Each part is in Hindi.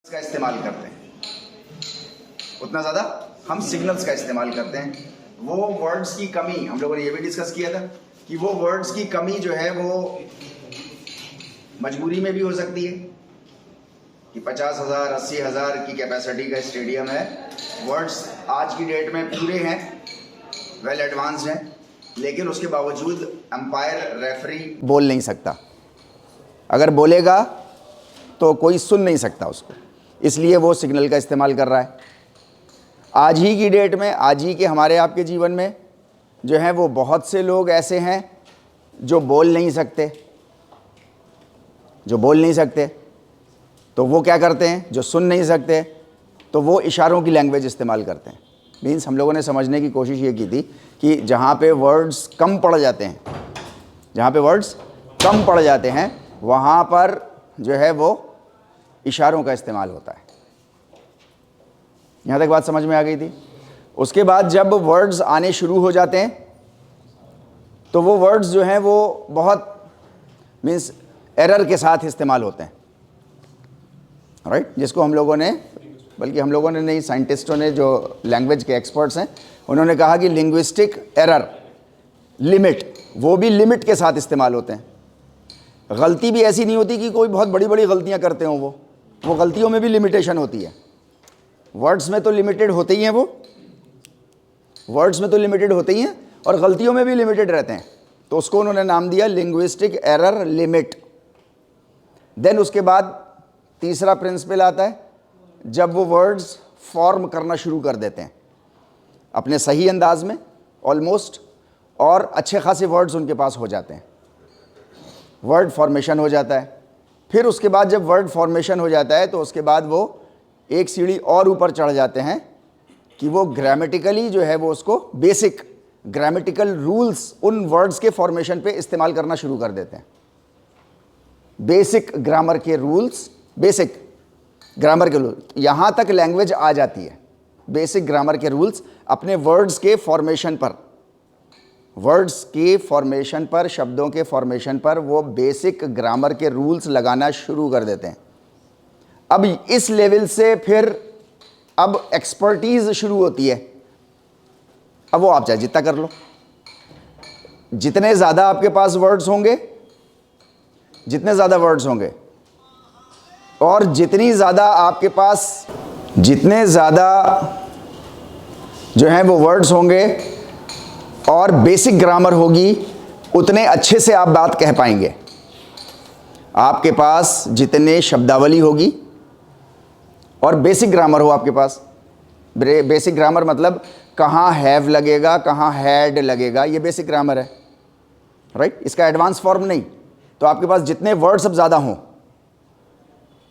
का इस्तेमाल करते हैं, उतना ज़्यादा हम सिग्नल्स का इस्तेमाल करते हैं। वो वर्ड्स की कमी, हम लोगों ने ये भी डिस्कस किया था कि वो वर्ड्स की कमी जो है वो मजबूरी में भी हो सकती है कि 50,000 80,000 की कैपेसिटी का स्टेडियम है, वर्ड्स आज की डेट में पूरे हैं, वेल एडवांस्ड हैं, लेकिन उसके बावजूद अंपायर रेफरी बोल नहीं सकता। अगर बोलेगा तो कोई सुन नहीं सकता उसको, इसलिए वो सिग्नल का इस्तेमाल कर रहा है। आज ही की डेट में, आज ही के हमारे आपके जीवन में जो है वो बहुत से लोग ऐसे हैं जो बोल नहीं सकते, तो वो क्या करते हैं, जो सुन नहीं सकते तो वो इशारों की लैंग्वेज इस्तेमाल करते हैं। मीन्स हम लोगों ने समझने की कोशिश ये की थी कि जहाँ पे वर्ड्स कम पड़ जाते हैं, वहाँ पर जो है वो इशारों का इस्तेमाल होता है। यहाँ तक बात समझ में आ गई थी। उसके बाद जब वर्ड्स आने शुरू हो जाते हैं तो वो वर्ड्स जो हैं वो बहुत मीन्स एरर के साथ इस्तेमाल होते हैं, राइट। जिसको हम लोगों ने, बल्कि हम लोगों ने नहीं, साइंटिस्टों ने, जो लैंग्वेज के एक्सपर्ट्स हैं, उन्होंने कहा कि लिंग्विस्टिक एरर लिमिट, वो भी लिमिट के साथ इस्तेमाल होते हैं। गलती भी ऐसी नहीं होती कि कोई बहुत बड़ी बड़ी गलतियाँ करते हों, वो गलतियों में भी लिमिटेशन होती है। वर्ड्स में तो लिमिटेड होते ही हैं, और गलतियों में भी लिमिटेड रहते हैं, तो उसको उन्होंने नाम दिया लिंग्विस्टिक एरर लिमिट। देन उसके बाद तीसरा प्रिंसिपल आता है, जब वो वर्ड्स फॉर्म करना शुरू कर देते हैं अपने सही अंदाज में ऑलमोस्ट, और अच्छे खासे वर्ड्स उनके पास हो जाते हैं, वर्ड फॉर्मेशन हो जाता है। फिर उसके बाद जब वर्ड फॉर्मेशन हो जाता है तो उसके बाद वो एक सीढ़ी और ऊपर चढ़ जाते हैं कि वो ग्रामेटिकली जो है वो उसको बेसिक ग्रामेटिकल रूल्स उन वर्ड्स के फॉर्मेशन पे इस्तेमाल करना शुरू कर देते हैं। बेसिक ग्रामर के रूल्स, यहाँ तक लैंग्वेज आ जाती है। बेसिक ग्रामर के रूल्स अपने वर्ड्स के फॉर्मेशन पर, शब्दों के फॉर्मेशन पर वो बेसिक ग्रामर के रूल्स लगाना शुरू कर देते हैं। अब इस लेवल से फिर अब एक्सपर्टीज शुरू होती है। अब वो आप चाहे जितना कर लो, जितने ज़्यादा आपके पास वर्ड्स होंगे, और जितने ज़्यादा जो है वो वर्ड्स होंगे और बेसिक ग्रामर होगी, उतने अच्छे से आप बात कह पाएंगे। आपके पास जितने शब्दावली होगी और बेसिक ग्रामर हो आपके पास, बेसिक ग्रामर मतलब कहाँ हैव लगेगा, कहाँ हैड लगेगा, ये बेसिक ग्रामर है, राइट। इसका एडवांस फॉर्म नहीं। तो आपके पास जितने वर्ड्स अब ज़्यादा हों,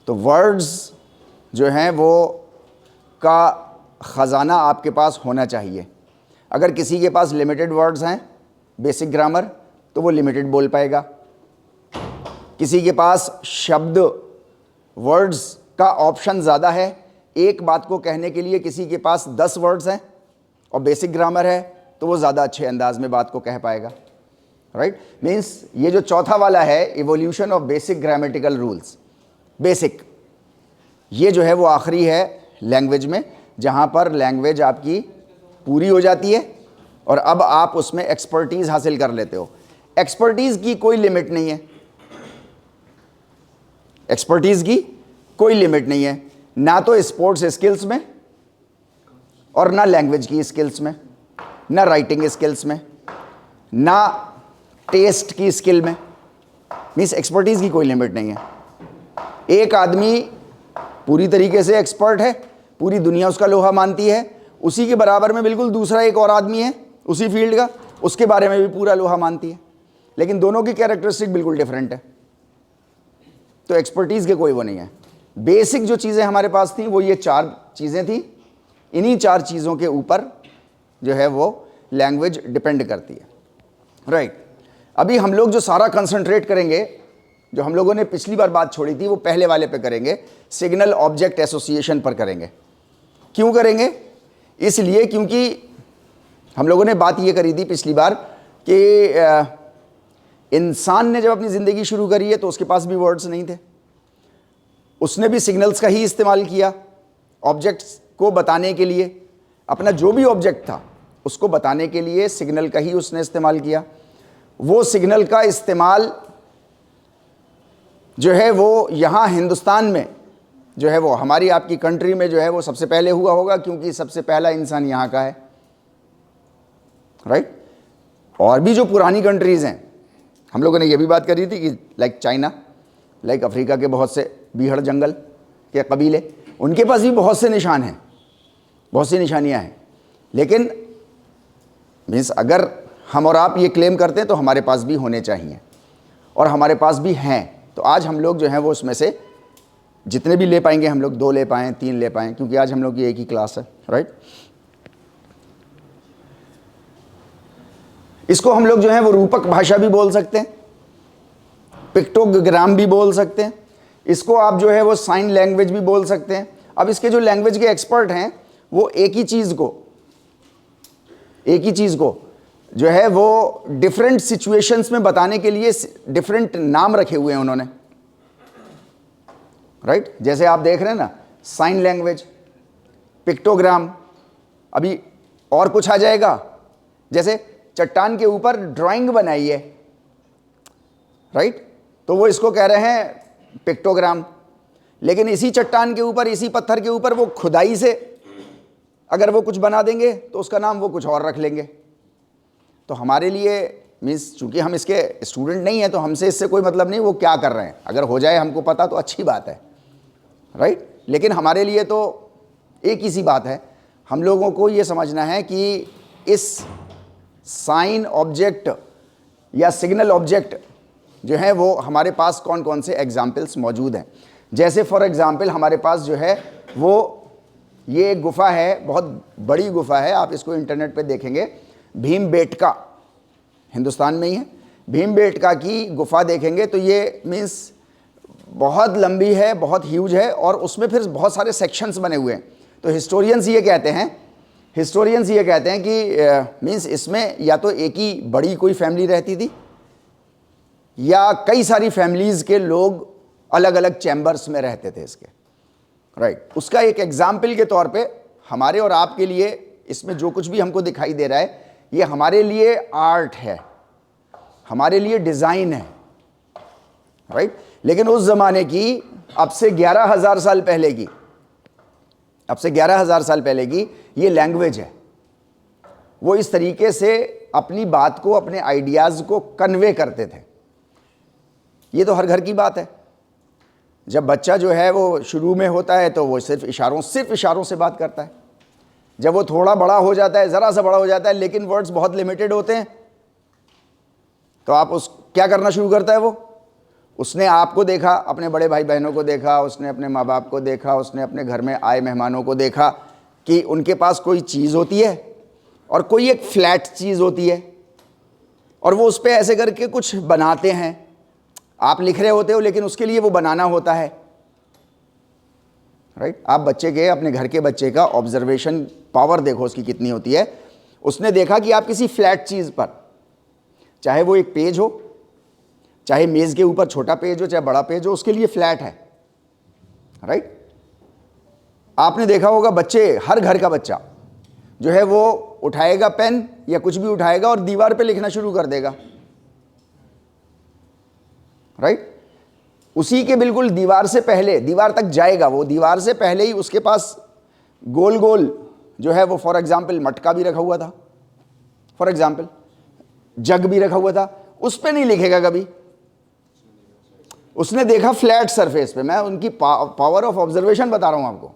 तो वर्ड्स जो हैं वो का ख़जाना आपके पास होना चाहिए। अगर किसी के पास लिमिटेड वर्ड्स हैं, बेसिक ग्रामर, तो वो लिमिटेड बोल पाएगा। किसी के पास शब्द वर्ड्स का ऑप्शन ज़्यादा है, एक बात को कहने के लिए किसी के पास 10 वर्ड्स हैं और बेसिक ग्रामर है, तो वो ज़्यादा अच्छे अंदाज में बात को कह पाएगा, राइट। मीन्स ये जो चौथा वाला है, evolution of basic grammatical rules, basic, ये जो है वो आखिरी है लैंग्वेज में, जहाँ पर लैंग्वेज आपकी पूरी हो जाती है और अब आप उसमें एक्सपर्टीज़ हासिल कर लेते हो। एक्सपर्टीज़ की कोई लिमिट नहीं है, ना तो स्पोर्ट्स स्किल्स में और ना लैंग्वेज की स्किल्स में, ना राइटिंग स्किल्स में, ना टेस्ट की स्किल में। मीन्स एक्सपर्टीज़ की कोई लिमिट नहीं है। एक आदमी पूरी तरीके से एक्सपर्ट है, पूरी दुनिया उसका लोहा मानती है, उसी के बराबर में बिल्कुल दूसरा एक और आदमी है उसी फील्ड का, उसके बारे में भी पूरा लोहा मानती है, लेकिन दोनों की कैरेक्टरिस्टिक बिल्कुल डिफरेंट है। तो एक्सपर्टीज़ के कोई वो नहीं है। बेसिक जो चीज़ें हमारे पास थी वो ये 4 चीज़ें थी। इन्हीं 4 चीज़ों के ऊपर जो है वो लैंग्वेज डिपेंड करती है, राइट। अभी हम लोग जो सारा कंसंट्रेट करेंगे, जो हम लोगों ने पिछली बार बात छोड़ी थी, वो पहले वाले पे करेंगे, सिग्नल ऑब्जेक्ट एसोसिएशन पर करेंगे। क्यों करेंगे? इसलिए क्योंकि हम लोगों ने बात ये करी थी पिछली बार कि इंसान ने जब अपनी ज़िंदगी शुरू करी है तो उसके पास भी वर्ड्स नहीं थे। उसने भी सिग्नल्स का ही इस्तेमाल किया ऑब्जेक्ट्स को बताने के लिए। अपना जो भी ऑब्जेक्ट था उसको बताने के लिए सिग्नल का ही उसने इस्तेमाल किया। वो सिग्नल का इस्तेमाल जो है वो यहाँ हिंदुस्तान में जो है वो हमारी आपकी कंट्री में जो है वो सबसे पहले हुआ होगा, क्योंकि सबसे पहला इंसान यहाँ का है, राइट। और भी जो पुरानी कंट्रीज़ हैं, हम लोगों ने ये भी बात करी थी कि लाइक चाइना, लाइक अफ्रीका के बहुत से बीहड़ जंगल के कबीले, उनके पास भी बहुत से निशान हैं, बहुत सी निशानियाँ हैं। लेकिन मीन्स अगर हम और आप ये क्लेम करते हैं तो हमारे पास भी होने चाहिए, और हमारे पास भी हैं। तो आज हम लोग जो हैं वो उसमें से जितने भी ले पाएंगे, हम लोग 2 ले पाएँ, 3 ले पाएँ, क्योंकि आज हम लोग की एक ही क्लास है, राइट। इसको हम लोग जो है वो रूपक भाषा भी बोल सकते हैं, पिक्टोग्राम भी बोल सकते हैं, इसको आप जो है वो साइन लैंग्वेज भी बोल सकते हैं। अब इसके जो लैंग्वेज के एक्सपर्ट हैं वो एक ही चीज़ को जो है वो डिफरेंट सिचुएशंस में बताने के लिए डिफरेंट नाम रखे हुए हैं उन्होंने, राइट। जैसे आप देख रहे हैं ना, साइन लैंग्वेज, पिक्टोग्राम। अभी और कुछ आ जाएगा, जैसे चट्टान के ऊपर ड्राइंग बनाई है, राइट, तो वो इसको कह रहे हैं पिक्टोग्राम। लेकिन इसी चट्टान के ऊपर, इसी पत्थर के ऊपर वो खुदाई से अगर वो कुछ बना देंगे तो उसका नाम वो कुछ और रख लेंगे। तो हमारे लिए मीन्स चूंकि हम इसके स्टूडेंट नहीं हैं तो हमसे इससे कोई मतलब नहीं वो क्या कर रहे हैं, अगर हो जाए हमको पता तो अच्छी बात है, राइट। लेकिन हमारे लिए तो एक ही सी बात है, हम लोगों को ये समझना है कि इस साइन ऑब्जेक्ट या सिग्नल ऑब्जेक्ट जो है वो हमारे पास कौन कौन से एग्जाम्पल्स मौजूद हैं। जैसे फॉर एग्जाम्पल हमारे पास जो है वो ये एक गुफा है, बहुत बड़ी गुफा है, आप इसको इंटरनेट पे देखेंगे, भीमबेटका, हिंदुस्तान में ही है। भीमबेटका की गुफा देखेंगे तो ये मीन्स बहुत लंबी है, बहुत ह्यूज है, और उसमें फिर बहुत सारे सेक्शंस बने हुए हैं। तो हिस्टोरियंस ये कहते हैं कि मीन्स इसमें या तो एक ही बड़ी कोई फैमिली रहती थी या कई सारी फैमिलीज़ के लोग अलग अलग चैम्बर्स में रहते थे इसके, राइट। उसका एक एग्जाम्पल के तौर पे हमारे और आपके लिए इसमें जो कुछ भी हमको दिखाई दे रहा है ये हमारे लिए आर्ट है, हमारे लिए डिज़ाइन है, राइट। लेकिन उस ज़माने की, अब से 11,000 साल पहले की ये लैंग्वेज है। वो इस तरीके से अपनी बात को, अपने आइडियाज़ को कन्वे करते थे। ये तो हर घर की बात है। जब बच्चा जो है वो शुरू में होता है तो वो सिर्फ इशारों से बात करता है। जब वो थोड़ा बड़ा हो जाता है, ज़रा सा बड़ा हो जाता है, लेकिन वर्ड्स बहुत लिमिटेड होते हैं, तो आप क्या करना शुरू करता है वो? उसने आपको देखा, अपने बड़े भाई बहनों को देखा, उसने अपने माँ बाप को देखा, उसने अपने घर में आए मेहमानों को देखा कि उनके पास कोई चीज़ होती है और कोई एक फ्लैट चीज़ होती है, और वो उस पर ऐसे करके कुछ बनाते हैं। आप लिख रहे होते हो लेकिन उसके लिए वो बनाना होता है, राइट। आप अपने घर के बच्चे का ऑब्जर्वेशन पावर देखो उसकी कितनी होती है। उसने देखा कि आप किसी फ्लैट चीज़ पर, चाहे वो एक पेज हो, चाहे मेज़ के ऊपर छोटा पेज हो, चाहे बड़ा पेज हो, उसके लिए फ्लैट है, राइट। आपने देखा होगा हर घर का बच्चा जो है वो उठाएगा पेन या कुछ भी उठाएगा और दीवार पे लिखना शुरू कर देगा, राइट। उसी के बिल्कुल दीवार तक जाएगा, वो दीवार से पहले ही उसके पास गोल गोल जो है वो, फॉर एग्जाम्पल मटका भी रखा हुआ था, फॉर एग्जाम्पल जग भी रखा हुआ था, उस पर नहीं लिखेगा कभी। उसने देखा फ्लैट सरफेस पे, मैं उनकी पावर ऑफ ऑब्जर्वेशन बता रहा हूं आपको।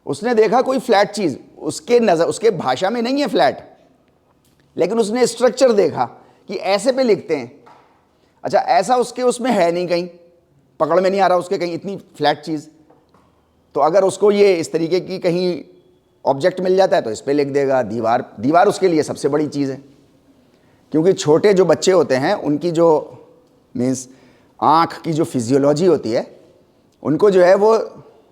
उसने देखा कोई फ्लैट चीज, उसके भाषा में नहीं है फ्लैट, लेकिन उसने स्ट्रक्चर देखा कि ऐसे पे लिखते हैं। अच्छा, ऐसा उसमें है नहीं, कहीं पकड़ में नहीं आ रहा उसके, कहीं इतनी फ्लैट चीज। तो अगर उसको ये इस तरीके की कहीं ऑब्जेक्ट मिल जाता है तो इस पे लिख देगा। दीवार उसके लिए सबसे बड़ी चीज़ है, क्योंकि छोटे जो बच्चे होते हैं उनकी जो मीन्स आँख की जो फिजियोलॉजी होती है, उनको जो है वो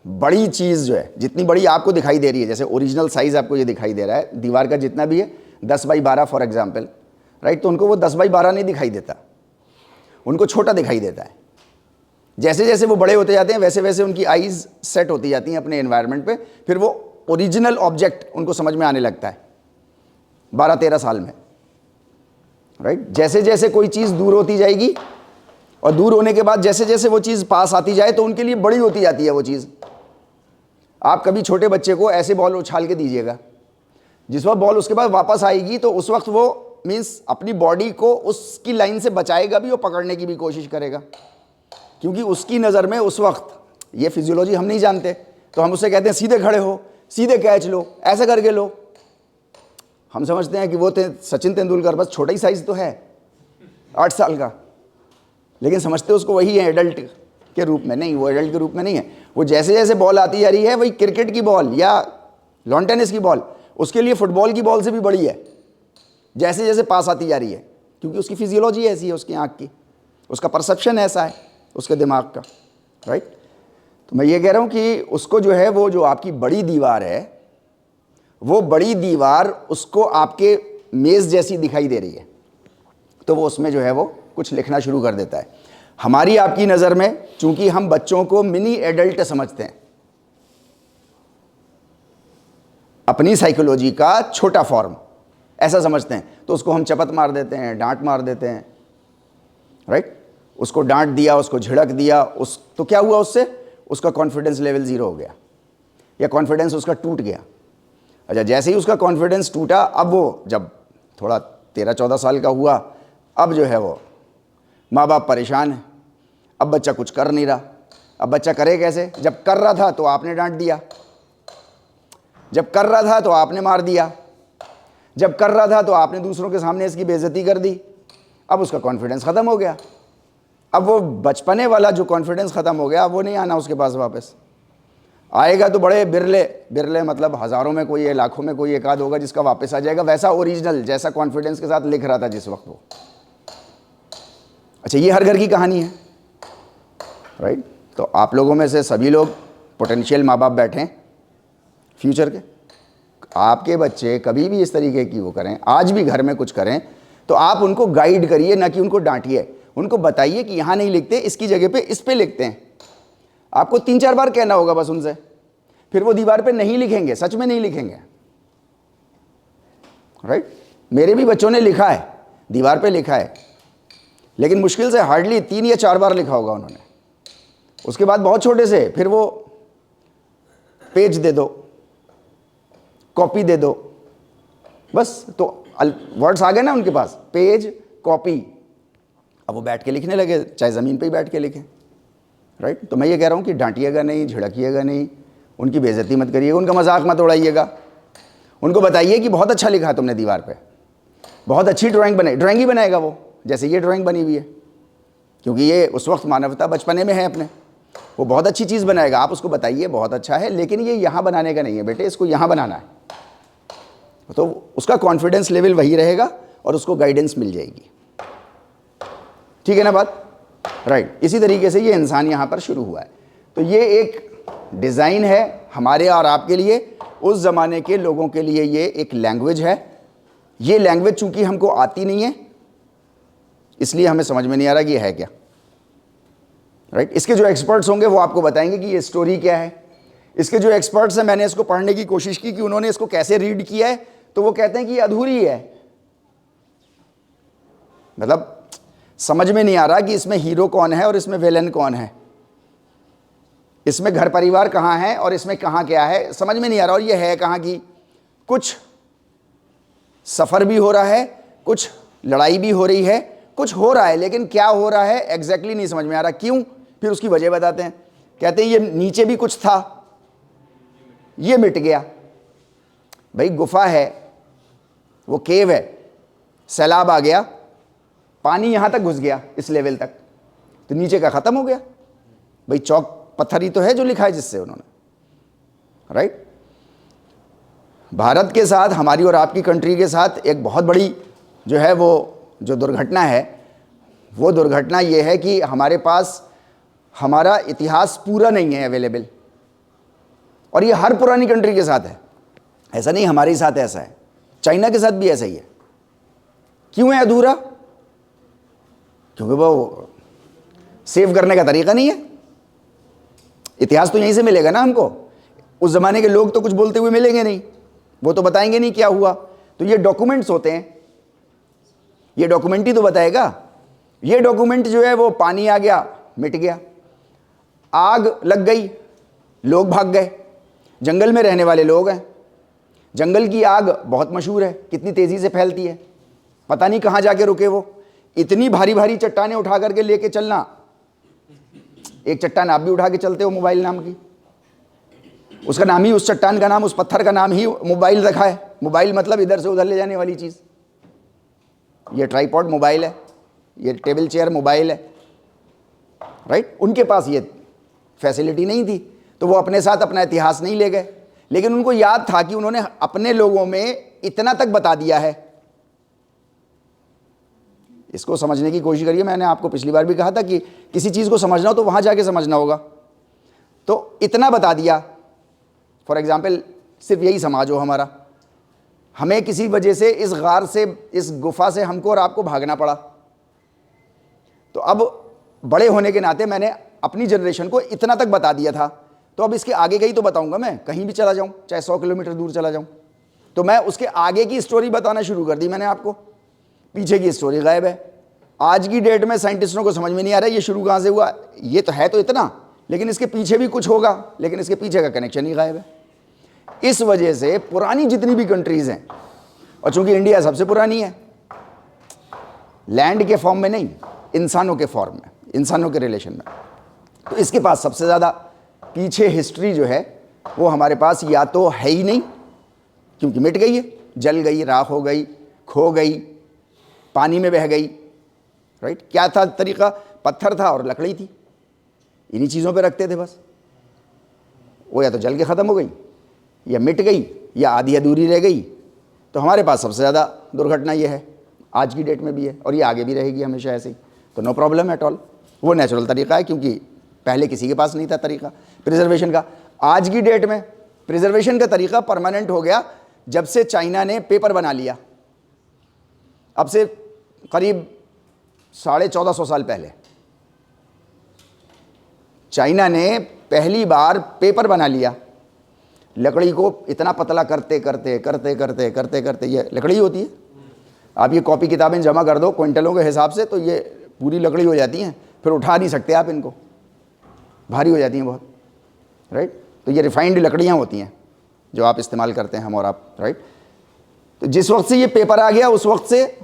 बड़ी चीज़ जो है, जितनी बड़ी आपको दिखाई दे रही है, जैसे ओरिजिनल साइज़ आपको ये दिखाई दे रहा है दीवार का जितना भी है 10x12 फॉर एग्जाम्पल, राइट। तो उनको वो 10x12 नहीं दिखाई देता, उनको छोटा दिखाई देता है। जैसे जैसे वो बड़े होते जाते हैं वैसे वैसे उनकी आईज सेट होती जाती हैं अपने एनवायरनमेंट पे, फिर वो ओरिजिनल ऑब्जेक्ट उनको समझ में आने लगता है 12-13 साल में, राइट। जैसे जैसे कोई चीज़ दूर होती जाएगी और दूर होने के बाद जैसे जैसे वो चीज़ पास आती जाए तो उनके लिए बड़ी होती जाती है वो चीज़। आप कभी छोटे बच्चे को ऐसे बॉल उछाल के दीजिएगा, जिस वक्त बॉल उसके बाद वापस आएगी तो उस वक्त वो मीन्स अपनी बॉडी को उसकी लाइन से बचाएगा भी और पकड़ने की भी कोशिश करेगा, क्योंकि उसकी नज़र में उस वक्त ये फिजियोलॉजी हम नहीं जानते, तो हम उससे कहते हैं सीधे खड़े हो, सीधे कैच लो, ऐसा करके लो। हम समझते हैं कि वो सचिन तेंदुलकर बस छोटा ही साइज तो है 8 साल का, लेकिन समझते उसको वही है एडल्ट के रूप में। नहीं, वो एडल्ट के रूप में नहीं है। वो जैसे जैसे बॉल आती जा रही है वही क्रिकेट की बॉल या लॉन टेनिस की बॉल उसके लिए फुटबॉल की बॉल से भी बड़ी है, जैसे जैसे पास आती जा रही है, क्योंकि उसकी फिजियोलॉजी ऐसी है, उसकी आँख की, उसका परसेप्शन ऐसा है उसके दिमाग का, राइट। तो मैं ये कह रहा हूँ कि उसको जो है वो जो आपकी बड़ी दीवार है वो बड़ी दीवार उसको आपके मेज़ जैसी दिखाई दे रही है, तो वो उसमें जो है वो कुछ लिखना शुरू कर देता है। हमारी आपकी नज़र में चूंकि हम बच्चों को मिनी एडल्ट समझते हैं, अपनी साइकोलॉजी का छोटा फॉर्म ऐसा समझते हैं, तो उसको हम चपत मार देते हैं, डांट मार देते हैं, राइट। उसको डांट दिया, उसको झिड़क दिया, तो क्या हुआ उससे? उसका कॉन्फिडेंस लेवल 0 हो गया या कॉन्फिडेंस उसका टूट गया। अच्छा, जैसे ही उसका कॉन्फिडेंस टूटा, अब वो जब थोड़ा 13-14 साल का हुआ, अब जो है वो माँ बाप परेशान है, अब बच्चा कुछ कर नहीं रहा। अब बच्चा करे कैसे? जब कर रहा था तो आपने डांट दिया, जब कर रहा था तो आपने मार दिया, जब कर रहा था तो आपने दूसरों के सामने इसकी बेइज्जती कर दी। अब उसका कॉन्फिडेंस ख़त्म हो गया। अब वो बचपने वाला जो कॉन्फिडेंस ख़त्म हो गया, वो नहीं आना उसके पास वापस। आएगा तो बड़े बिरले मतलब हज़ारों में कोई, लाखों में कोई एक आध होगा जिसका वापस आ जाएगा, वैसा ओरिजिनल जैसा कॉन्फिडेंस के साथ लिख रहा था जिस वक्त वो। अच्छा, ये हर घर की कहानी है, राइट। तो आप लोगों में से सभी लोग पोटेंशियल माँ बाप बैठे हैं फ्यूचर के। आपके बच्चे कभी भी इस तरीके की वो करें, आज भी घर में कुछ करें, तो आप उनको गाइड करिए, ना कि उनको डांटिए। उनको बताइए कि यहाँ नहीं लिखते, इसकी जगह पे इस पे लिखते हैं। आपको 3-4 बार कहना होगा बस उनसे, फिर वो दीवार पे नहीं लिखेंगे, सच में नहीं लिखेंगे, राइट। मेरे भी बच्चों ने लिखा है, दीवार पे लिखा है, लेकिन मुश्किल से हार्डली 3 या 4 बार लिखा होगा उन्होंने। उसके बाद बहुत छोटे से फिर वो पेज दे दो, कॉपी दे दो, बस तो वर्ड्स आ गए ना उनके पास, पेज कॉपी। अब वो बैठ के लिखने लगे, चाहे ज़मीन पे ही बैठ के लिखें, राइट। तो मैं ये कह रहा हूँ कि डांटिएगा नहीं, झिड़किएगा नहीं, उनकी बेइज्जती मत करिएगा, उनका मजाक मत उड़ाइएगा। उनको बताइए कि बहुत अच्छा लिखा तुमने दीवार पे, बहुत अच्छी ड्राइंग बनाई। ड्राइंग ही बनाएगा वो, जैसे ये ड्राइंग बनी हुई है, क्योंकि ये उस वक्त मानवता बचपने में है अपने, वो बहुत अच्छी चीज़ बनाएगा। आप उसको बताइए बहुत अच्छा है, लेकिन ये यहाँ बनाने का नहीं है बेटे, इसको यहाँ बनाना है। तो उसका कॉन्फिडेंस लेवल वही रहेगा और उसको गाइडेंस मिल जाएगी। ठीक है ना बात, राइट। इसी तरीके से ये इंसान यहाँ पर शुरू हुआ है। तो ये एक डिज़ाइन है हमारे और आपके लिए, उस ज़माने के लोगों के लिए ये एक लैंग्वेज है। ये लैंग्वेज चूंकि हमको आती नहीं है, इसलिए हमें समझ में नहीं आ रहा कि ये है क्या, राइट। इसके जो एक्सपर्ट्स होंगे वो आपको बताएंगे कि ये स्टोरी क्या है। इसके जो एक्सपर्ट्स हैं, मैंने इसको पढ़ने की कोशिश की कि उन्होंने इसको कैसे रीड किया है, तो वो कहते हैं कि ये अधूरी है, मतलब समझ में नहीं आ रहा कि इसमें हीरो कौन है और इसमें विलेन कौन है, इसमें घर परिवार कहाँ है और इसमें कहाँ क्या है, समझ में नहीं आ रहा। और ये है कहाँ की, कुछ सफ़र भी हो रहा है, कुछ लड़ाई भी हो रही है, कुछ हो रहा है, लेकिन क्या हो रहा है एग्जैक्टली नहीं समझ में आ रहा। क्यों? फिर उसकी वजह बताते हैं। कहते हैं ये नीचे भी कुछ था, ये मिट गया। भाई गुफा है, वो केव है, सैलाब आ गया, पानी यहां तक घुस गया इस लेवल तक, तो नीचे का खत्म हो गया। भाई चौक पत्थर ही तो है जो लिखा है जिससे उन्होंने, राइट। भारत के साथ, हमारी और आपकी कंट्री के साथ एक बहुत बड़ी जो है वो जो दुर्घटना है, वो दुर्घटना ये है कि हमारे पास हमारा इतिहास पूरा नहीं है अवेलेबल। और ये हर पुरानी कंट्री के साथ है, ऐसा नहीं हमारे साथ ऐसा है, चाइना के साथ भी ऐसा ही है। क्यों है अधूरा? क्योंकि वो सेव करने का तरीका नहीं है। इतिहास तो यहीं से मिलेगा ना हमको। उस जमाने के लोग तो कुछ बोलते हुए मिलेंगे नहीं, वो तो बताएंगे नहीं क्या हुआ। तो ये डॉक्यूमेंट्स होते हैं, ये डॉक्यूमेंट ही तो बताएगा। ये डॉक्यूमेंट जो है वो पानी आ गया, मिट गया, आग लग गई, लोग भाग गए। जंगल में रहने वाले लोग हैं, जंगल की आग बहुत मशहूर है, कितनी तेजी से फैलती है, पता नहीं कहां जाके रुके वो। इतनी भारी भारी चट्टानें उठा करके लेके चलना, एक चट्टान आप भी उठा के चलते हो मोबाइल नाम की, उसका नाम ही, उस चट्टान का नाम, उस पत्थर का नाम ही मोबाइल रखा है। मोबाइल मतलब इधर से उधर ले जाने वाली चीज। ये ट्राइपॉड मोबाइल है, ये टेबल चेयर मोबाइल है, राइट। उनके पास ये फैसिलिटी नहीं थी, तो वो अपने साथ अपना इतिहास नहीं ले गए, लेकिन उनको याद था कि उन्होंने अपने लोगों में इतना तक बता दिया है। इसको समझने की कोशिश करिए। मैंने आपको पिछली बार भी कहा था कि किसी चीज को समझना हो तो वहां जाके समझना होगा। तो इतना बता दिया, फॉर एग्जाम्पल सिर्फ यही समाज हो हमारा, हमें किसी वजह से इस गार से, इस गुफा से हमको और आपको भागना पड़ा। तो अब बड़े होने के नाते मैंने अपनी जनरेशन को इतना तक बता दिया था, तो अब इसके आगे का ही तो बताऊंगा। मैं कहीं भी चला जाऊं, चाहे 100 किलोमीटर दूर चला जाऊं, तो मैं उसके आगे की स्टोरी बताना शुरू कर दी मैंने आपको। पीछे की स्टोरी गायब है। आज की डेट में साइंटिस्टों को समझ में नहीं आ रहा है ये शुरू कहां से हुआ। ये तो है तो इतना, लेकिन इसके पीछे भी कुछ होगा, लेकिन इसके पीछे का कनेक्शन ही गायब है। इस वजह से पुरानी जितनी भी कंट्रीज हैं, और चूंकि इंडिया सबसे पुरानी है, लैंड के फॉर्म में नहीं, इंसानों के फॉर्म में, इंसानों के रिलेशन में, तो इसके पास सबसे ज़्यादा पीछे हिस्ट्री जो है वो हमारे पास या तो है ही नहीं, क्योंकि मिट गई है, जल गई, राख हो गई, खो गई, पानी में बह गई, राइट। क्या था तरीका? पत्थर था और लकड़ी थी, इन्हीं चीज़ों पे रखते थे बस। वो या तो जल के ख़त्म हो गई, या मिट गई, या आधी अधूरी रह गई। तो हमारे पास सबसे ज़्यादा दुर्घटना ये है, आज की डेट में भी है, और ये आगे भी रहेगी हमेशा ऐसे ही। तो नो प्रॉब्लम एट ऑल, वो नेचुरल तरीका है, क्योंकि पहले किसी के पास नहीं था तरीका प्रिजर्वेशन का। आज की डेट में प्रिजर्वेशन का तरीका परमानेंट हो गया जब से चाइना ने पेपर बना लिया। अब से करीब 1450 साल पहले चाइना ने पहली बार पेपर बना लिया। लकड़ी को इतना पतला करते करते करते करते करते करते, ये लकड़ी होती है, आप ये कॉपी किताबें जमा कर दो क्विंटलों के हिसाब से, तो ये पूरी लकड़ी हो जाती हैं। फिर उठा नहीं सकते आप इनको, भारी हो जाती हैं बहुत, राइट। तो ये रिफाइंड लकड़ियाँ होती हैं जो आप इस्तेमाल करते हैं, हम और आप, राइट। तो जिस वक्त से ये पेपर आ गया, उस वक्त से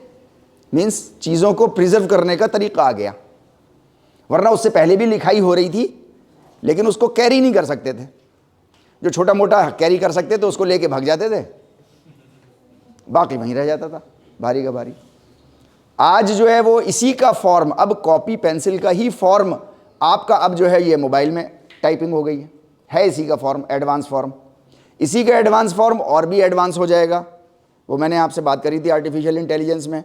मीन्स चीज़ों को प्रिजर्व करने का तरीका आ गया। वरना उससे पहले भी लिखाई हो रही थी, लेकिन उसको कैरी नहीं कर सकते थे। जो छोटा मोटा कैरी कर सकते थे उसको लेके भाग जाते थे, बाकी वहीं रह जाता था भारी का भारी। आज जो है वो इसी का फॉर्म, अब कॉपी पेंसिल का ही फॉर्म आपका अब जो है ये मोबाइल में टाइपिंग हो गई है इसी का फॉर्म, एडवांस फॉर्म। इसी का एडवांस फॉर्म और भी एडवांस हो जाएगा। वो मैंने आपसे बात करी थी आर्टिफिशियल इंटेलिजेंस में।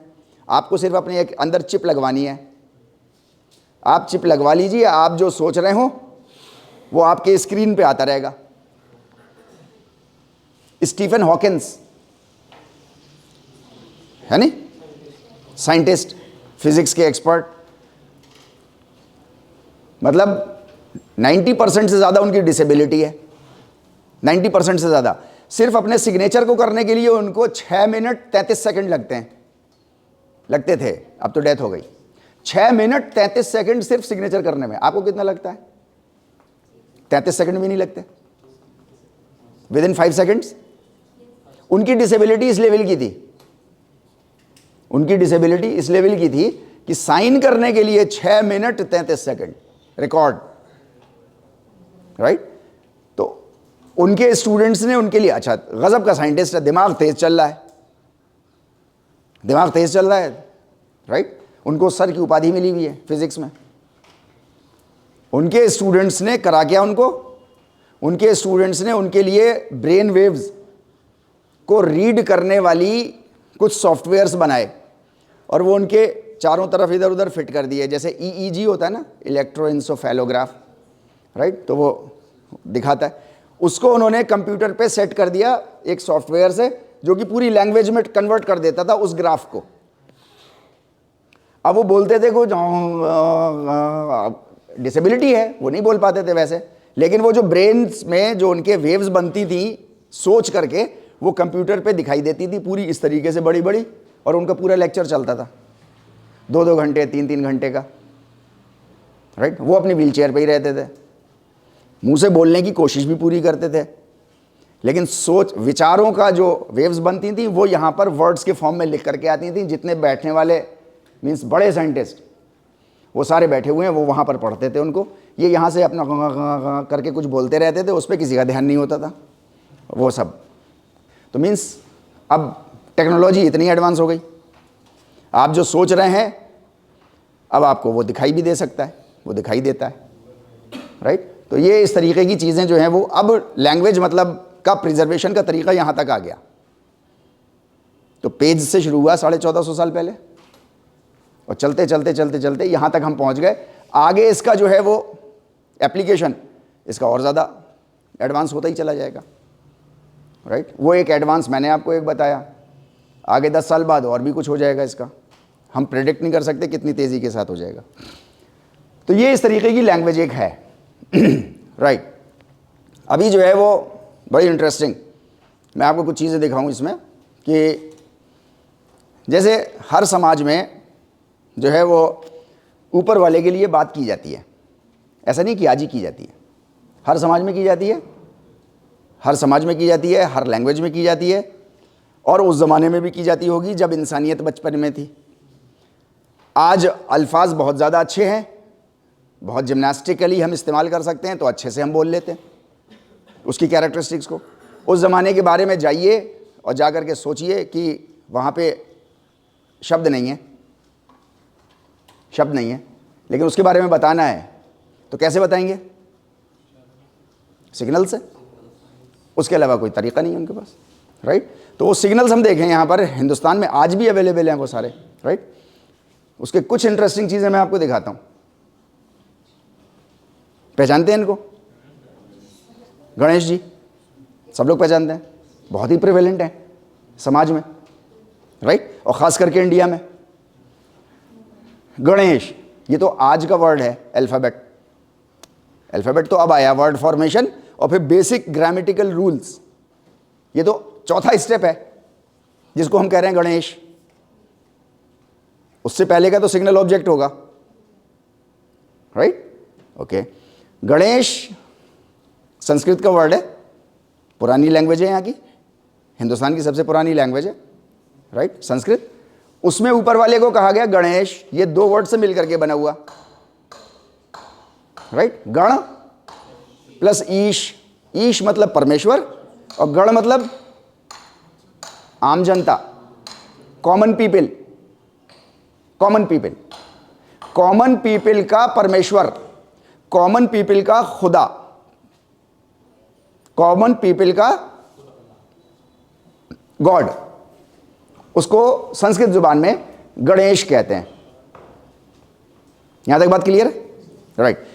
आपको सिर्फ अपने एक अंदर चिप लगवानी है, आप चिप लगवा लीजिए, आप जो सोच रहे हो वो आपके स्क्रीन पे आता रहेगा। स्टीफन हॉकिंस है नहीं, साइंटिस्ट, फिजिक्स के एक्सपर्ट, मतलब 90% से ज़्यादा उनकी डिसेबिलिटी है, 90% से ज़्यादा। सिर्फ अपने सिग्नेचर को करने के लिए उनको 6 मिनट 33 सेकंड लगते थे, अब तो डेथ हो गई। 6 मिनट 33 सेकंड सिर्फ सिग्नेचर करने में। आपको कितना लगता है? 33 सेकंड भी नहीं लगते, विद इन 5 सेकंड्स। उनकी डिसेबिलिटी इस लेवल की थी, उनकी डिसेबिलिटी इस लेवल की थी कि साइन करने के लिए 6 मिनट 33 सेकंड रिकॉर्ड, राइट। तो उनके स्टूडेंट्स ने उनके लिए, अच्छा गजब का साइंटिस्ट है, दिमाग तेज चल रहा है, दिमाग तेज चल रहा है, राइट। उनको सर की उपाधि मिली हुई है फिजिक्स में। उनके स्टूडेंट्स ने करा क्या उनके स्टूडेंट्स ने उनके लिए ब्रेन वेव्स को रीड करने वाली कुछ सॉफ्टवेयर्स बनाए, और वो उनके चारों तरफ इधर उधर फिट कर दिए। जैसे EEG होता है ना, इलेक्ट्रोएंसेफेलोग्राफ, राइट, तो वो दिखाता है। उसको उन्होंने कंप्यूटर पे सेट कर दिया एक सॉफ्टवेयर से, जो कि पूरी लैंग्वेज में कन्वर्ट कर देता था उस ग्राफ को। अब वो बोलते थे कुछ डिसेबिलिटी है, वो नहीं बोल पाते थे वैसे, लेकिन वो जो ब्रेन्स में जो उनके वेव्स बनती थी सोच करके, वो कंप्यूटर पे दिखाई देती थी पूरी इस तरीके से बड़ी बड़ी, और उनका पूरा लेक्चर चलता था 2-2 घंटे 3-3 घंटे का, राइट। वो अपनी व्हीलचेयर पे ही रहते थे, मुंह से बोलने की कोशिश भी पूरी करते थे, लेकिन सोच विचारों का जो वेव्स बनती थी वो यहाँ पर वर्ड्स के फॉर्म में लिख करके आती थी। जितने बैठने वाले मीन्स बड़े साइंटिस्ट वो सारे बैठे हुए हैं, वो वहाँ पर पढ़ते थे उनको, ये यहाँ से अपना करके कुछ बोलते रहते थे, उस पर किसी का ध्यान नहीं होता था वो सब। तो मीन्स अब टेक्नोलॉजी इतनी एडवांस हो गई, आप जो सोच रहे हैं अब आपको वो दिखाई भी दे सकता है, वो दिखाई देता है, राइट। तो ये इस तरीके की चीज़ें जो हैं वो अब लैंग्वेज मतलब का प्रिजर्वेशन का तरीका यहाँ तक आ गया। तो पेज से शुरू हुआ 1450 साल पहले, और चलते चलते चलते चलते यहाँ तक हम पहुँच गए। आगे इसका जो है वो एप्लीकेशन इसका और ज़्यादा एडवांस होता ही चला जाएगा, राइट। वो एक एडवांस मैंने आपको एक बताया, आगे 10 साल बाद और भी कुछ हो जाएगा इसका, हम प्रेडिक्ट नहीं कर सकते कितनी तेज़ी के साथ हो जाएगा। तो ये इस तरीके की लैंग्वेज एक है, राइट। अभी जो है वो बड़ी इंटरेस्टिंग, मैं आपको कुछ चीज़ें दिखाऊं इसमें कि जैसे हर समाज में जो है वो ऊपर वाले के लिए बात की जाती है, ऐसा नहीं कि आज ही की जाती है, हर समाज में की जाती है, हर समाज में की जाती है, हर लैंग्वेज में की जाती है, और उस ज़माने में भी की जाती होगी जब इंसानियत बचपन में थी। आज अल्फाज बहुत ज़्यादा अच्छे हैं, बहुत जिम्नास्टिकली हम इस्तेमाल कर सकते हैं, तो अच्छे से हम बोल लेते हैं उसकी कैरेक्टरिस्टिक्स को। उस ज़माने के बारे में जाइए और जा कर के सोचिए कि वहाँ पे शब्द नहीं है, शब्द नहीं है, लेकिन उसके बारे में बताना है तो कैसे बताएंगे? सिग्नल से, उसके अलावा कोई तरीका नहीं है उनके पास, राइट। तो वो सिग्नल्स हम देखें यहाँ पर हिंदुस्तान में आज भी अवेलेबल हैं वो सारे, राइट। उसके कुछ इंटरेस्टिंग चीज़ें मैं आपको दिखाता हूँ। पहचानते हैं इनको? गणेश जी सब लोग पहचानते हैं, बहुत ही प्रिवेलेंट हैं समाज में, राइट, और ख़ास करके इंडिया में। गणेश ये तो आज का वर्ड है, अल्फ़ाबेट, अल्फ़ाबेट तो अब आया, वर्ड फॉर्मेशन और फिर बेसिक ग्रामेटिकल रूल्स, ये तो चौथा स्टेप है जिसको हम कह रहे हैं गणेश। उससे पहले का तो सिग्नल ऑब्जेक्ट होगा, राइट, ओके। गणेश संस्कृत का वर्ड है, पुरानी लैंग्वेज है यहाँ की, हिंदुस्तान की सबसे पुरानी लैंग्वेज है, राइट, संस्कृत। उसमें ऊपर वाले को कहा गया गणेश, ये 2 वर्ड से मिलकर के बना हुआ, राइट। गण प्लस ईश, ईश मतलब परमेश्वर और गण मतलब आम जनता, common people, common people, common people का परमेश्वर, कॉमन पीपल का खुदा, कॉमन पीपल का गॉड, उसको संस्कृत जुबान में गणेश कहते हैं। यहां तक बात क्लियर है, राइट।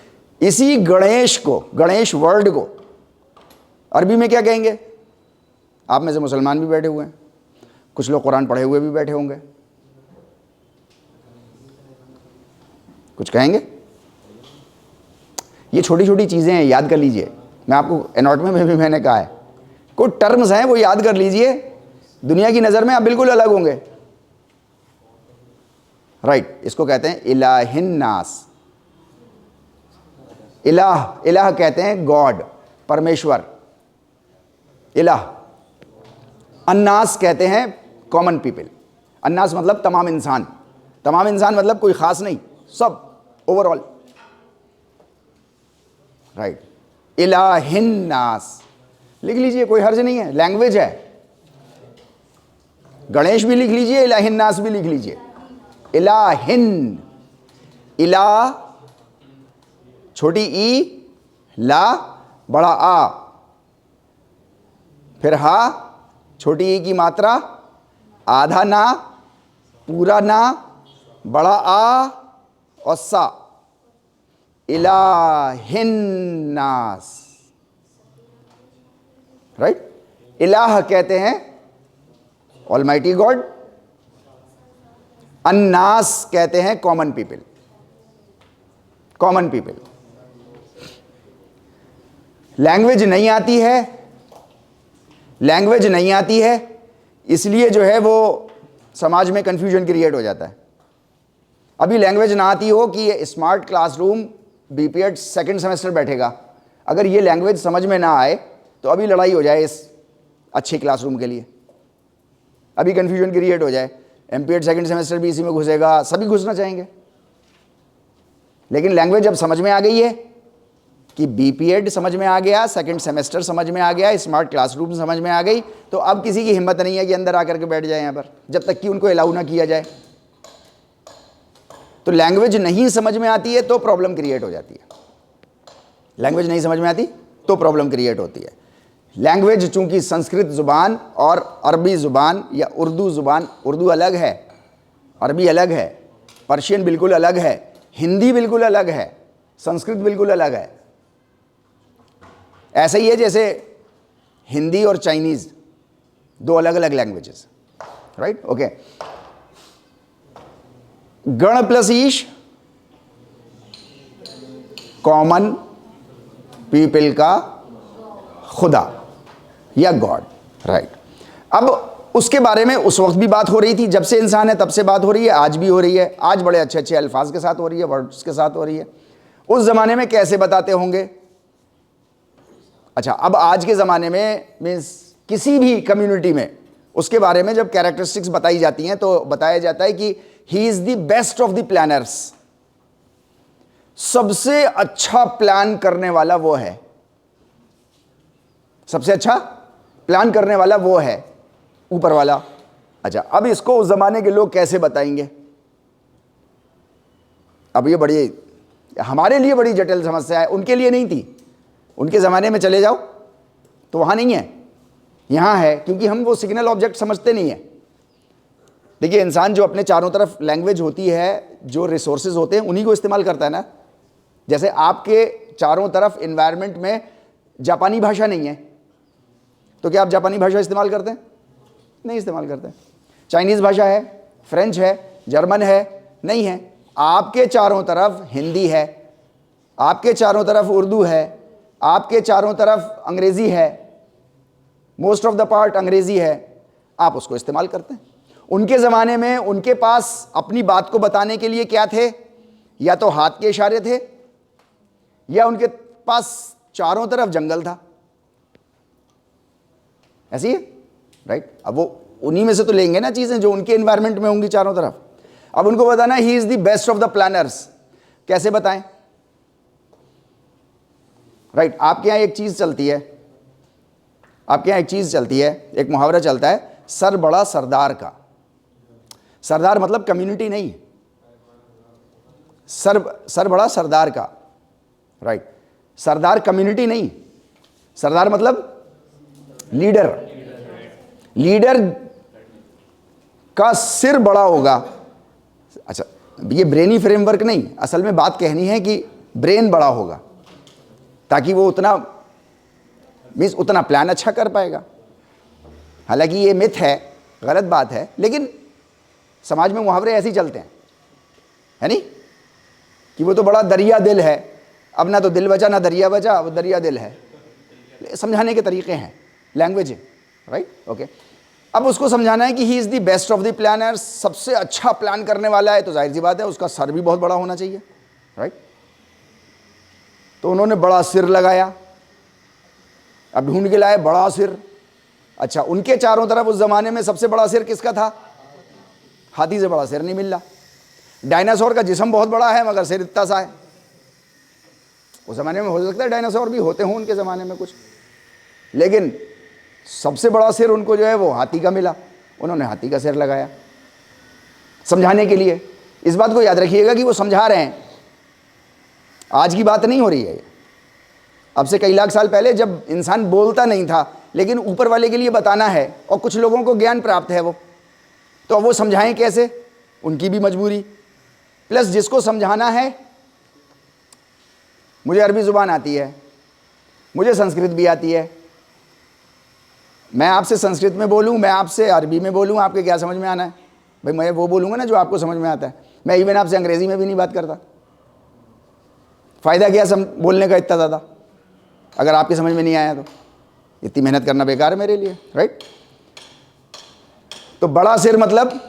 इसी गणेश को, गणेश वर्ड को अरबी में क्या कहेंगे? आप में से मुसलमान भी बैठे हुए हैं, कुछ लोग कुरान पढ़े हुए भी बैठे होंगे, कुछ कहेंगे? ये छोटी छोटी चीज़ें हैं, याद कर लीजिए। मैं आपको एनॉटमी में भी मैंने कहा है, कुछ टर्म्स हैं वो याद कर लीजिए, दुनिया की नज़र में आप बिल्कुल अलग होंगे, राइट। इसको कहते हैं इलाहिन्नास, इलाह, इलाह कहते हैं गॉड, परमेश्वर, इलाह। अन्नास कहते हैं कॉमन पीपल, अन्नास मतलब तमाम इंसान, तमाम इंसान मतलब कोई ख़ास नहीं, सब, ओवरऑल, राइट। इलाहिन्नास लिख लीजिए, कोई हर्ज नहीं है, लैंग्वेज है। गणेश भी लिख लीजिए, इलाहिन्नास भी लिख लीजिए। इलाहिन, इला छोटी ई, ला बड़ा आ, फिर हा छोटी ई की मात्रा, आधा ना, पूरा ना, बड़ा आ और सा, इलाहिन्नास, राइट। इलाह कहते हैं ऑलमाइटी गॉड, अन्नास कहते हैं common people, common people. Language नहीं आती है, लैंग्वेज नहीं आती है, इसलिए जो है वो समाज में कंफ्यूजन क्रिएट हो जाता है। अभी लैंग्वेज ना आती हो कि ये smart classroom BPEd second semester बैठेगा, अगर ये लैंग्वेज समझ में ना आए तो अभी लड़ाई हो जाए इस अच्छे क्लासरूम के लिए, अभी कंफ्यूजन क्रिएट हो जाए, एमपीएड सेकंड सेमेस्टर भी इसी में घुसेगा, सभी घुसना चाहेंगे। लेकिन लैंग्वेज जब समझ में आ गई है कि बीपीएड समझ में आ गया, सेकंड सेमेस्टर समझ में आ गया, स्मार्ट क्लासरूम समझ में आ गई, तो अब किसी की हिम्मत नहीं है कि अंदर आकर के बैठ जाए यहाँ पर, जब तक कि उनको अलाउ ना किया जाए। तो लैंग्वेज नहीं समझ में आती है तो प्रॉब्लम क्रिएट हो जाती है, लैंग्वेज नहीं समझ में आती तो प्रॉब्लम क्रिएट होती है। लैंग्वेज चूंकि संस्कृत ज़ुबान और अरबी ज़ुबान या उर्दू ज़ुबान, उर्दू अलग है, अरबी अलग है, पर्शियन बिल्कुल अलग है, हिंदी बिल्कुल अलग है, संस्कृत बिल्कुल अलग है। ऐसा ही है जैसे हिंदी और चाइनीज़ दो अलग अलग लैंग्वेजेस, राइट? ओके। गण प्लस ईश कॉमन पीपल का खुदा या गॉड, राइट? अब उसके बारे में उस वक्त भी बात हो रही थी, जब से इंसान है तब से बात हो रही है, आज भी हो रही है। आज बड़े अच्छे अच्छे अल्फाज के साथ हो रही है, वर्ड्स के साथ हो रही है। उस ज़माने में कैसे बताते होंगे? अच्छा, अब आज के ज़माने में मीन्स किसी भी कम्युनिटी में उसके बारे में जब कैरेक्टरिस्टिक्स बताई जाती हैं तो बताया जाता है कि he is the best of the planners, सबसे अच्छा प्लान करने वाला वो है, सबसे अच्छा प्लान करने वाला वो है, ऊपर वाला। अच्छा, अब इसको उस जमाने के लोग कैसे बताएंगे? अब ये बड़ी हमारे लिए बड़ी जटिल समस्या है, उनके लिए नहीं थी। उनके ज़माने में चले जाओ तो वहाँ नहीं है, यहाँ है, क्योंकि हम वो सिग्नल ऑब्जेक्ट समझते नहीं है। देखिए, इंसान जो अपने चारों तरफ लैंग्वेज होती है, जो रिसोर्सेज होते हैं, उन्हीं को इस्तेमाल करता है ना। जैसे आपके चारों तरफ इन्वायरमेंट में जापानी भाषा नहीं है, तो क्या आप जापानी भाषा इस्तेमाल करते हैं? नहीं इस्तेमाल करते। चाइनीज़ भाषा है, फ्रेंच है, जर्मन है, नहीं है। आपके चारों तरफ हिंदी है, आपके चारों तरफ उर्दू है, आपके चारों तरफ अंग्रेज़ी है, मोस्ट ऑफ द पार्ट अंग्रेज़ी है, आप उसको इस्तेमाल करते हैं। उनके ज़माने में उनके पास अपनी बात को बताने के लिए क्या थे? या तो हाथ के इशारे थे, या उनके पास चारों तरफ जंगल था। ऐसी है, राइट? अब वो उन्हीं में से तो लेंगे ना चीज़ें जो उनके एनवायरनमेंट में होंगी चारों तरफ। अब उनको बताना he is the best of the planners, कैसे बताएं? राइट? आपके यहाँ एक चीज़ चलती है, आपके यहाँ एक चीज़ चलती है, एक मुहावरा चलता है, सर बड़ा सरदार का। सरदार मतलब कम्युनिटी नहीं, सर बड़ा सरदार का, राइट? सरदार कम्युनिटी नहीं, सरदार मतलब लीडर। लीडर का सिर बड़ा होगा। अच्छा, ये ब्रेनी फ्रेमवर्क नहीं, असल में बात कहनी है कि ब्रेन बड़ा होगा, ताकि वो उतना प्लान अच्छा कर पाएगा। हालांकि ये मिथ है, गलत बात है, लेकिन समाज में मुहावरे ऐसे ही चलते हैं, है नहीं? कि वो तो बड़ा दरिया दिल है, अब ना तो दिल बचा ना दरिया बचा, वो दरिया दिल है। समझाने के तरीके हैं, लैंग्वेज है, राइट? ओके। अब उसको समझाना है कि he is the best of the planners, सबसे अच्छा प्लान करने वाला है, तो जाहिर सी बात है उसका सर भी बहुत बड़ा होना चाहिए, राइट? तो उन्होंने बड़ा सिर लगाया, अब ढूंढ के लाए बड़ा सिर। अच्छा, उनके चारों तरफ उस जमाने में सबसे बड़ा सिर किसका था? हाथी से बड़ा सिर नहीं मिल रहा। डायनासोर का जिस्म बहुत बड़ा है मगर सिर इतना सा है। उस जमाने में हो सकता है डायनासोर भी होते हों उनके ज़माने में कुछ, लेकिन सबसे बड़ा सिर उनको जो है वो हाथी का मिला, उन्होंने हाथी का सिर लगाया समझाने के लिए। इस बात को याद रखिएगा कि वो समझा रहे हैं, आज की बात नहीं हो रही है। अब से कई लाख साल पहले जब इंसान बोलता नहीं था, लेकिन ऊपर वाले के लिए बताना है और कुछ लोगों को ज्ञान प्राप्त है, वो तो अब वो समझाएं कैसे? उनकी भी मजबूरी, प्लस जिसको समझाना है, मुझे अरबी ज़ुबान आती है, मुझे संस्कृत भी आती है, मैं आपसे संस्कृत में बोलूँ, मैं आपसे अरबी में बोलूँ, आपके क्या समझ में आना है? भाई मैं वो बोलूँगा ना जो आपको समझ में आता है। मैं इवन आपसे अंग्रेज़ी में भी नहीं बात करता, फ़ायदा क्या बोलने का इतना ज़्यादा? अगर आपकी समझ में नहीं आया तो इतनी मेहनत करना बेकार है मेरे लिए, राइट। तो बड़ा सिर मतलब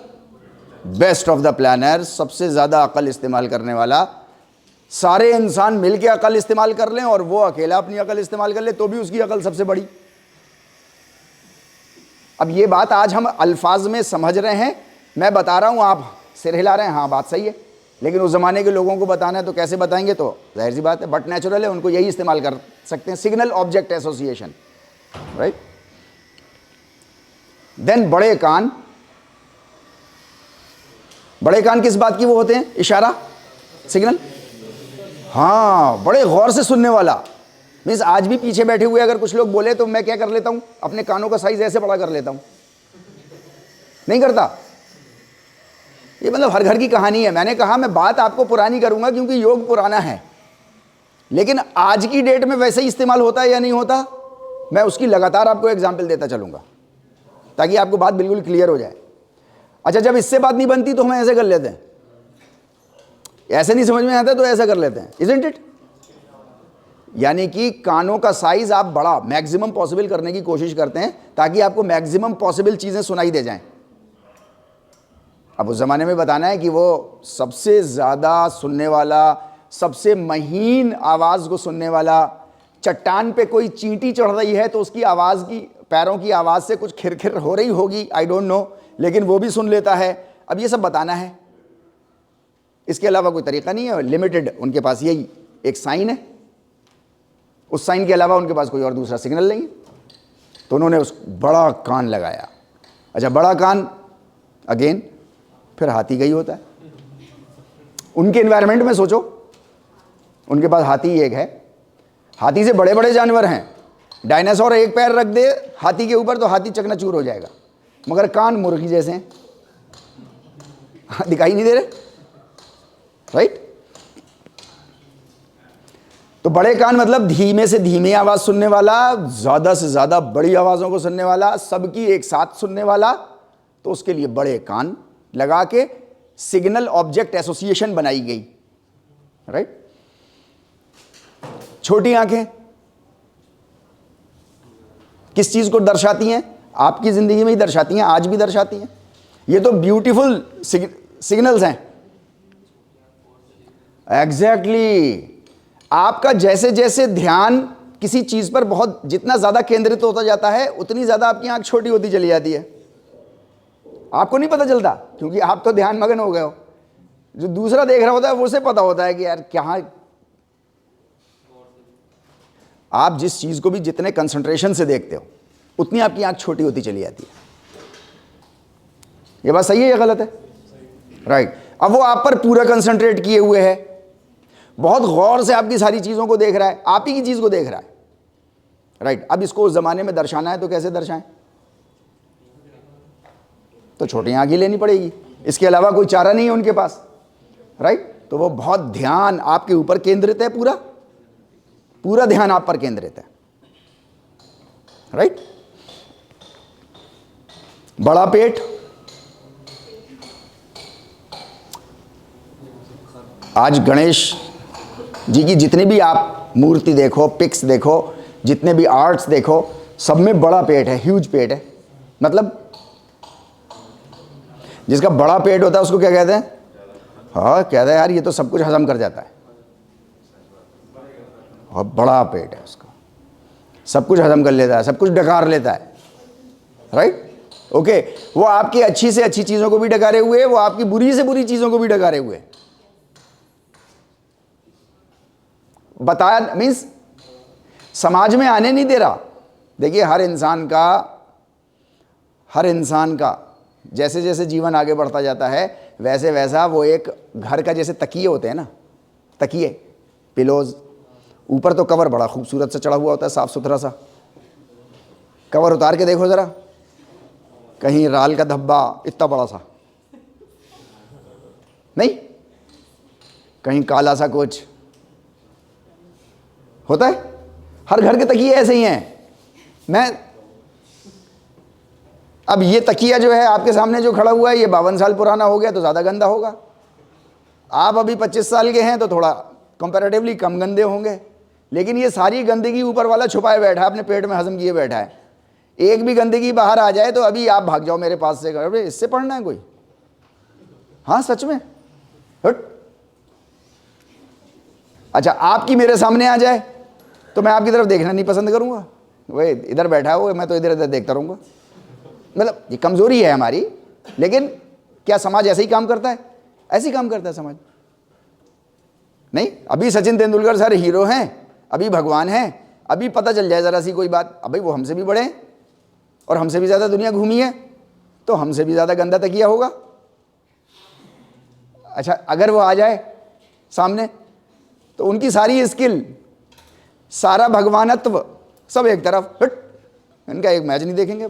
बेस्ट ऑफ द प्लानर, सबसे ज़्यादा अकल इस्तेमाल करने वाला। सारे इंसान मिलके अकल इस्तेमाल कर लें और वो अकेला अपनी अकल इस्तेमाल कर ले तो भी उसकी अकल सबसे बड़ी। अब ये बात आज हम अल्फाज में समझ रहे हैं, मैं बता रहा हूं, आप सिर हिला रहे हैं, हाँ बात सही है, लेकिन उस ज़माने के लोगों को बताना है तो कैसे बताएंगे, तो जाहिर सी बात है बट नेचुरल है, उनको यही इस्तेमाल कर सकते हैं, signal object association, right. Then बड़े कान। बड़े कान किस बात की वो होते हैं? इशारा, सिग्नल। हाँ, बड़े गौर से सुनने वाला। मीन्स आज भी पीछे बैठे हुए अगर कुछ लोग बोले तो मैं क्या कर लेता हूं, अपने कानों का साइज ऐसे बड़ा कर लेता हूं, नहीं करता? ये मतलब हर घर की कहानी है। मैंने कहा मैं बात आपको पुरानी करूंगा क्योंकि योग पुराना है, लेकिन आज की डेट में वैसे ही इस्तेमाल होता है या नहीं होता, मैं उसकी लगातार आपको एग्जाम्पल देता चलूंगा ताकि आपको बात बिल्कुल क्लियर हो जाए। अच्छा, जब इससे बात नहीं बनती तो हम ऐसे कर लेते हैं, ऐसे नहीं समझ में आता तो ऐसा कर लेते हैं, इजंट इट? यानी कि कानों का साइज आप बड़ा मैक्सिमम पॉसिबल करने की कोशिश करते हैं ताकि आपको मैक्सिमम पॉसिबल चीजें सुनाई दे जाएं। अब उस जमाने में बताना है कि वो सबसे ज्यादा सुनने वाला, सबसे महीन आवाज को सुनने वाला, चट्टान पे कोई चींटी चढ़ रही है तो उसकी आवाज की, पैरों की आवाज से कुछ खिरखिर हो रही होगी, आई डोंट नो, लेकिन वो भी सुन लेता है। अब ये सब बताना है, इसके अलावा कोई तरीका नहीं है, लिमिटेड उनके पास यही एक साइन है, उस साइन के अलावा उनके पास कोई और दूसरा सिग्नल नहीं है, तो उन्होंने उस बड़ा कान लगाया। अच्छा, बड़ा कान अगेन फिर हाथी का ही होता है। उनके एनवायरनमेंट में सोचो, उनके पास हाथी एक है, हाथी से बड़े बड़े जानवर हैं, डायनासोर एक पैर रख दे हाथी के ऊपर तो हाथी चकनाचूर हो जाएगा, मगर कान मुर्गी जैसे हैं, दिखाई नहीं दे रहे, राइट। तो बड़े कान मतलब धीमे से धीमी आवाज सुनने वाला, ज्यादा से ज्यादा बड़ी आवाजों को सुनने वाला, सबकी एक साथ सुनने वाला, तो उसके लिए बड़े कान लगा के सिग्नल ऑब्जेक्ट एसोसिएशन बनाई गई, राइट। छोटी आंखें किस चीज को दर्शाती हैं? आपकी जिंदगी में ही दर्शाती हैं, आज भी दर्शाती हैं। ये तो ब्यूटीफुल सिग्नल्स हैं। एग्जैक्टली आपका जैसे जैसे ध्यान किसी चीज पर बहुत जितना ज्यादा केंद्रित होता जाता है उतनी ज्यादा आपकी आंख छोटी होती चली जाती है, आपको नहीं पता चलता क्योंकि आप तो ध्यान मगन हो गए हो। जो दूसरा देख रहा होता है वो उसे पता होता है कि यार क्या, आप जिस चीज को भी जितने कंसंट्रेशन से देखते हो उतनी आपकी आंख छोटी होती चली जाती है। ये बात सही है या गलत है? राइट। अब वो आप पर पूरा कंसंट्रेट किए हुए है, बहुत गौर से आपकी सारी चीजों को देख रहा है, आप ही की चीज को देख रहा है, राइट। अब इसको उस जमाने में दर्शाना है तो कैसे दर्शाएं? तो छोटी आंख ही लेनी पड़ेगी, इसके अलावा कोई चारा नहीं है उनके पास, राइट। तो वो बहुत ध्यान आपके ऊपर केंद्रित है, पूरा पूरा ध्यान आप पर केंद्रित है, राइट। बड़ा पेट, आज गणेश जी की जितनी भी आप मूर्ति देखो, पिक्स देखो, जितने भी आर्ट्स देखो, सब में बड़ा पेट है, ह्यूज पेट है। मतलब जिसका बड़ा पेट होता है उसको क्या कहते हैं? हाँ, कहते हैं यार ये तो सब कुछ हजम कर जाता है, और बड़ा पेट है उसका, सब कुछ हजम कर लेता है, सब कुछ डकार लेता है, राइट। ओके, वो आपकी अच्छी से अच्छी चीजों को भी डकारे हुए, वो आपकी बुरी से बुरी चीजों को भी डकारे हुए। बताया मीन्स समाज में आने नहीं दे रहा। देखिए हर इंसान का जैसे जैसे जीवन आगे बढ़ता जाता है वैसे वैसा वो एक घर का, जैसे तकिए होते हैं ना, तकिए पिलोज, ऊपर तो कवर बड़ा खूबसूरत सा चढ़ा हुआ होता है, साफ सुथरा सा, कवर उतार के देखो जरा, कहीं राल का धब्बा इतना बड़ा सा नहीं, कहीं काला सा कुछ होता है। हर घर के तकिए ऐसे ही हैं। अब ये तकिया जो है आपके सामने जो खड़ा हुआ है ये 52 साल पुराना हो गया तो ज़्यादा गंदा होगा, आप अभी 25 साल के हैं तो थोड़ा कंपैरेटिवली कम गंदे होंगे, लेकिन ये सारी गंदगी ऊपर वाला छुपाए बैठा है, अपने पेट में हजम किए बैठा है। एक भी गंदगी बाहर आ जाए तो अभी आप भाग जाओ मेरे पास से, अरे इससे पढ़ना है कोई? हाँ सच में। हट। अच्छा, आपकी मेरे सामने आ जाए तो मैं आपकी तरफ देखना नहीं पसंद करूंगा, वही इधर बैठा है वो, मैं तो इधर इधर देखता रहूंगा। मतलब ये कमजोरी है हमारी, लेकिन क्या समाज ऐसे ही काम करता है? ऐसे ही काम करता है समाज। नहीं, अभी सचिन तेंदुलकर सर हीरो हैं, अभी भगवान हैं, अभी पता चल जाए जरा सी कोई बात, अभी वो हमसे भी बड़े हैं और हमसे भी ज्यादा दुनिया घूमी है, तो हमसे भी ज्यादा गंदा तकिया होगा। अच्छा, अगर वो आ जाए सामने तो उनकी सारी स्किल, सारा भगवानत्व सब एक तरफ, हट, इनका एक मैच नहीं देखेंगे।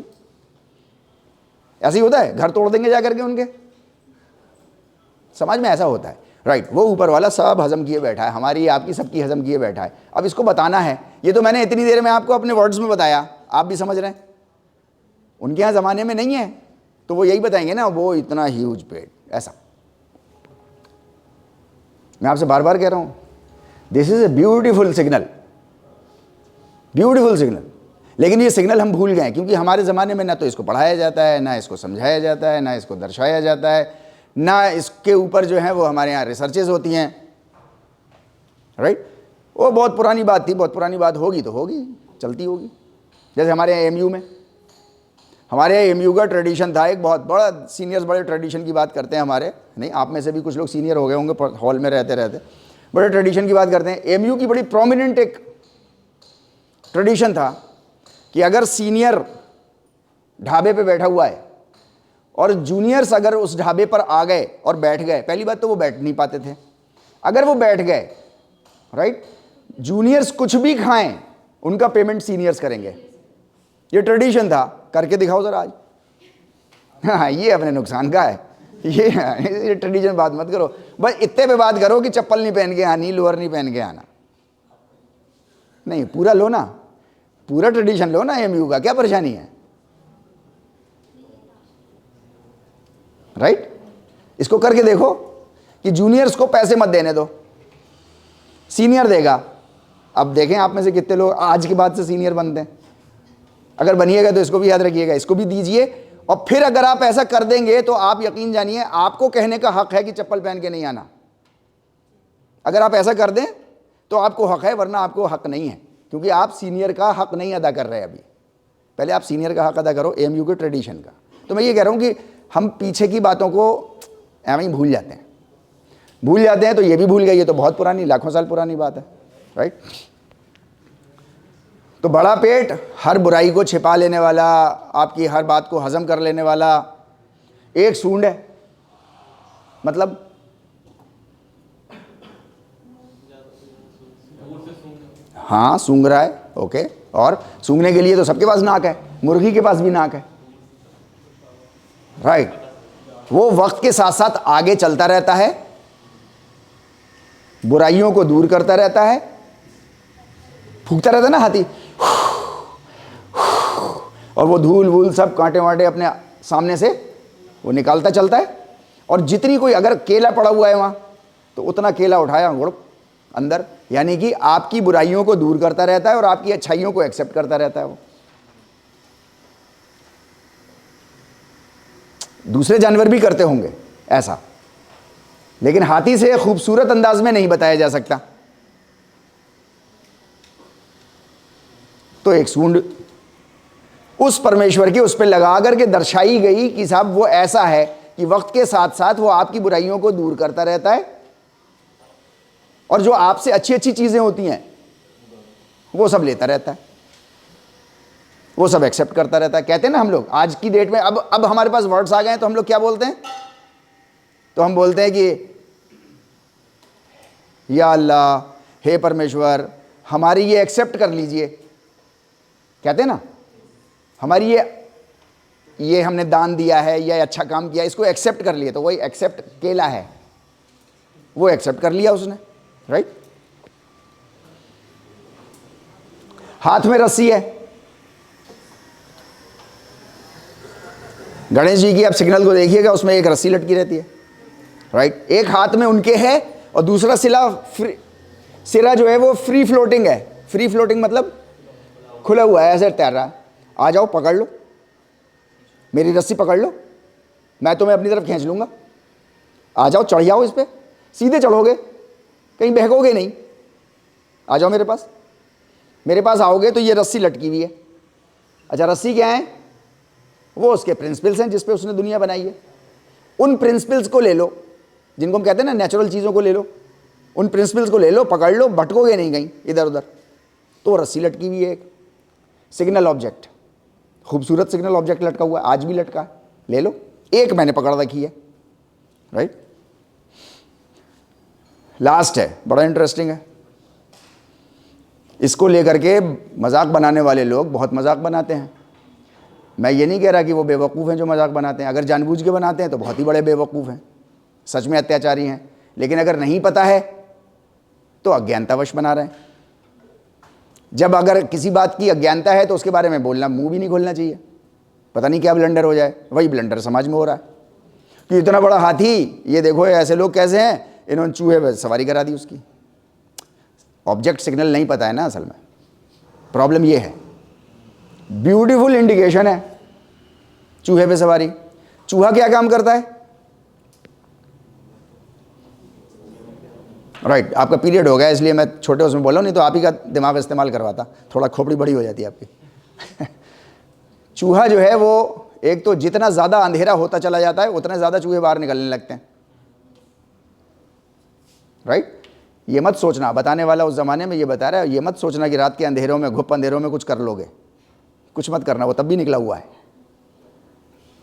ऐसे ही होता है, घर तोड़ देंगे जाकर के उनके। समाज में ऐसा होता है, राइट। वो ऊपर वाला सब हजम किए बैठा है, हमारी आपकी सबकी हजम किए बैठा है। अब इसको बताना है, ये तो मैंने इतनी देर में आपको अपने वर्ड्स में बताया, आप भी समझ रहे हैं। उनके यहाँ ज़माने में नहीं है तो वो यही बताएंगे ना, वो इतना ह्यूज पेट, ऐसा। मैं आपसे बार बार कह रहा हूँ, this is a beautiful signal, beautiful signal. लेकिन ये सिग्नल हम भूल गए, क्योंकि हमारे ज़माने में ना तो इसको पढ़ाया जाता है, ना इसको समझाया जाता है, ना इसको दर्शाया जाता है, ना इसके ऊपर जो है वो हमारे यहाँ रिसर्चेज होती हैं, राइट। वो बहुत पुरानी बात थी, बहुत पुरानी बात होगी तो होगी, चलती होगी। जैसे हमारे यहाँ एमयू में, हमारे यहाँ एमयू का ट्रेडिशन था, एक बहुत बड़ा, सीनियर्स बड़े ट्रेडिशन की बात करते हैं हमारे, नहीं आप में से भी कुछ लोग सीनियर हो गए होंगे हॉल में रहते रहते, बड़े ट्रेडिशन की बात करते हैं। एमयू की बड़ी प्रोमिनेंट एक ट्रेडिशन था कि अगर सीनियर ढाबे पे बैठा हुआ है और जूनियर्स अगर उस ढाबे पर आ गए और बैठ गए, पहली बात तो वो बैठ नहीं पाते थे, अगर वो बैठ गए, राइट, जूनियर्स कुछ भी खाएं उनका पेमेंट सीनियर्स करेंगे। ये ट्रेडिशन था, करके दिखाओ जरा आज। हाँ, ये अपने नुकसान का है, ये ट्रेडिशन बात मत करो, बस इतने पे बात करो कि चप्पल नहीं पहन के आनी, लोअर नहीं पहन के आना, नहीं पूरा लो ना, पूरा ट्रेडिशन लो ना एमयू का, क्या परेशानी है, राइट। इसको करके देखो कि जूनियर्स को पैसे मत देने दो, सीनियर देगा। अब देखें आप में से कितने लोग आज के बाद से सीनियर बनते हैं। अगर बनिएगा तो इसको भी याद रखिएगा, इसको भी दीजिए। और फिर अगर आप ऐसा कर देंगे तो आप यकीन जानिए, आपको कहने का हक है कि चप्पल पहन के नहीं आना। अगर आप ऐसा कर दें तो आपको हक है, वरना आपको हक नहीं है, क्योंकि आप सीनियर का हक नहीं अदा कर रहे हैं अभी। पहले आप सीनियर का हक अदा करो, एमयू के ट्रेडिशन का। तो मैं ये कह रहा हूँ कि हम पीछे की बातों को एवं ही भूल जाते हैं, तो ये भी भूल गए, ये तो बहुत पुरानी, लाखों साल पुरानी बात है, राइट। तो बड़ा पेट हर बुराई को छिपा लेने वाला, आपकी हर बात को हजम कर लेने वाला एक सूंड है। मतलब हाँ, सूंघ रहा है, ओके। और सूंघने के लिए तो सबके पास नाक है, मुर्गी के पास भी नाक है, राइट। वो वक्त के साथ साथ आगे चलता रहता है, बुराइयों को दूर करता रहता है, फूंकता रहता है ना हाथी, और वो धूल वूल सब कांटे वांटे अपने सामने से वो निकालता चलता है। और जितनी कोई अगर केला पड़ा हुआ है वहां, तो उतना केला उठाया गुड़क अंदर, यानी कि आपकी बुराइयों को दूर करता रहता है और आपकी अच्छाइयों को एक्सेप्ट करता रहता है वो। दूसरे जानवर भी करते होंगे ऐसा, लेकिन हाथी से खूबसूरत अंदाज में नहीं बताया जा सकता। तो एक सूंड उस परमेश्वर की उस पर लगा करके दर्शाई गई कि साहब वो ऐसा है कि वक्त के साथ साथ वो आपकी बुराइयों को दूर करता रहता है, और जो आपसे अच्छी अच्छी चीजें होती हैं वो सब लेता रहता है, वो सब एक्सेप्ट करता रहता है। कहते हैं ना हम लोग आज की डेट में, अब हमारे पास वर्ड्स आ गए हैं, तो हम लोग क्या बोलते हैं? तो हम बोलते हैं कि या अल्लाह, हे परमेश्वर, हमारी ये एक्सेप्ट कर लीजिए। कहते हैं ना, हमारी ये हमने दान दिया है, ये अच्छा काम किया, इसको एक्सेप्ट कर लिया। तो वही एक्सेप्ट केला है, वो एक्सेप्ट कर लिया उसने, राइट। हाथ में रस्सी है, गणेश जी की आप सिग्नल को देखिएगा, उसमें एक रस्सी लटकी रहती है, राइट। एक हाथ में उनके है और दूसरा सिरा जो है वो फ्री फ्लोटिंग है, फ्री फ्लोटिंग मतलब खुला हुआ है, ऐसे तैर रहा है। आ जाओ, पकड़ लो, मेरी रस्सी पकड़ लो, मैं तुम्हें अपनी तरफ खींच लूँगा। आ जाओ, चढ़ जाओ इस पर, सीधे चढ़ोगे, कहीं बहकोगे नहीं। आ जाओ मेरे पास। मेरे पास आओगे तो ये रस्सी लटकी हुई है। अच्छा, रस्सी क्या है? वो उसके प्रिंसिपल्स हैं जिस पे उसने दुनिया बनाई है। उन प्रिंसिपल्स को ले लो, जिनको हम कहते हैं ना नेचुरल चीज़ों को ले लो। उन प्रिंसिपल्स को ले लो, पकड़ लो, भटकोगे नहीं कहीं इधर उधर। तो रस्सी लटकी हुई है, एक सिग्नल ऑब्जेक्ट, खूबसूरत सिग्नल ऑब्जेक्ट लटका हुआ है, आज भी लटका है, ले लो। एक मैंने पकड़ रखी है, राइट। लास्ट है, बड़ा इंटरेस्टिंग है। इसको लेकर के मजाक बनाने वाले लोग बहुत मजाक बनाते हैं। मैं ये नहीं कह रहा कि वो बेवकूफ़ हैं जो मजाक बनाते हैं। अगर जानबूझ के बनाते हैं तो बहुत ही बड़े बेवकूफ़ हैं, सच में अत्याचारी हैं। लेकिन अगर नहीं पता है तो अज्ञानतावश बना रहे हैं। जब अगर किसी बात की अज्ञानता है तो उसके बारे में बोलना, मुंह भी नहीं खोलना चाहिए, पता नहीं क्या ब्लंडर हो जाए। वही ब्लंडर समाज में हो रहा है कि इतना बड़ा हाथी, ये देखो ऐसे लोग कैसे हैं, इन्होंने चूहे पर सवारी करा दी उसकी। ऑब्जेक्ट सिग्नल नहीं पता है ना, असल में प्रॉब्लम ये है। ब्यूटीफुल इंडिकेशन है चूहे पे सवारी। चूहा क्या काम करता है? राइट, आपका पीरियड हो गया इसलिए मैं छोटे उसमें बोला, नहीं तो आप ही का दिमाग इस्तेमाल करवाता, थोड़ा खोपड़ी बड़ी हो जाती है आपकी। चूहा जो है वो, एक तो जितना ज़्यादा अंधेरा होता चला जाता है उतने ज़्यादा चूहे बाहर निकलने लगते हैं, राइट। ये मत सोचना, बताने वाला उस ज़माने में ये बता रहा है, ये मत सोचना कि रात के अंधेरों में, घुप अंधेरों में कुछ कर लोगे, कुछ मत करना। वो तब भी निकला हुआ है,